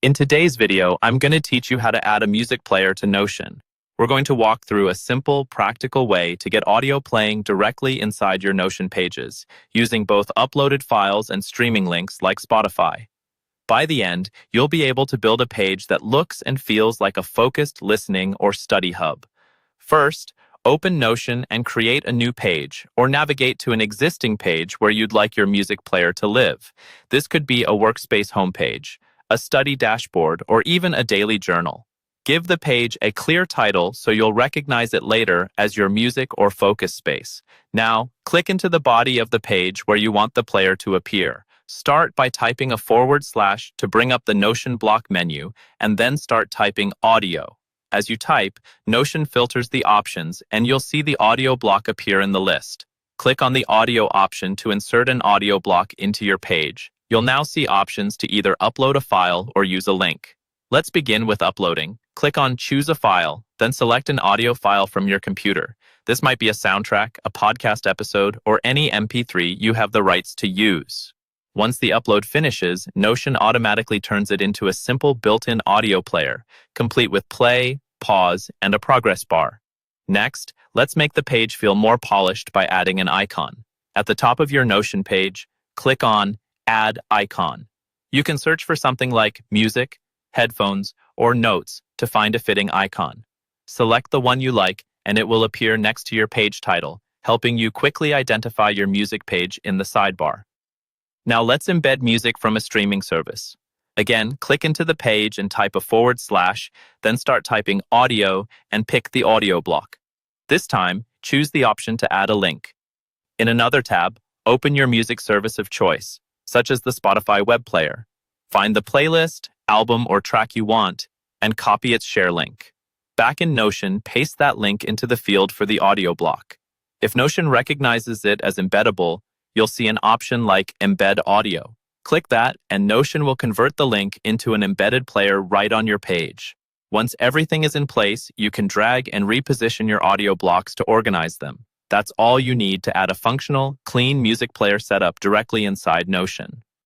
In today's video, I'm going to teach you how to add a music player to Notion. We're going to walk through a simple, practical way to get audio playing directly inside your Notion pages, using both uploaded files and streaming links like Spotify. By the end, you'll be able to build a page that looks and feels like a focused listening or study hub. First, open Notion and create a new page, or navigate to an existing page where you'd like your music player to live. This could be a workspace homepage, a study dashboard, or even a daily journal. Give the page a clear title so you'll recognize it later as your music or focus space. Now, click into the body of the page where you want the player to appear. Start by typing a / to bring up the Notion block menu, and then start typing audio. As you type, Notion filters the options, and you'll see the audio block appear in the list. Click on the audio option to insert an audio block into your page. You'll now see options to either upload a file or use a link. Let's begin with uploading. Click on Choose a File, then select an audio file from your computer. This might be a soundtrack, a podcast episode, or any MP3 you have the rights to use. Once the upload finishes, Notion automatically turns it into a simple built-in audio player, complete with play, pause, and a progress bar. Next, let's make the page feel more polished by adding an icon. At the top of your Notion page, click on Add Icon. You can search for something like music, headphones, or notes to find a fitting icon. Select the one you like, and it will appear next to your page title, helping you quickly identify your music page in the sidebar. Now let's embed music from a streaming service. Again, click into the page and type a /, then start typing audio and pick the audio block. This time, choose the option to add a link. In another tab, open your music service of choice, such as the Spotify web player. Find the playlist, album, or track you want, and copy its share link. Back in Notion, paste that link into the field for the audio block. If Notion recognizes it as embeddable, you'll see an option like Embed Audio. Click that, and Notion will convert the link into an embedded player right on your page. Once everything is in place, you can drag and reposition your audio blocks to organize them. That's all you need to add a functional, clean music player setup directly inside Notion.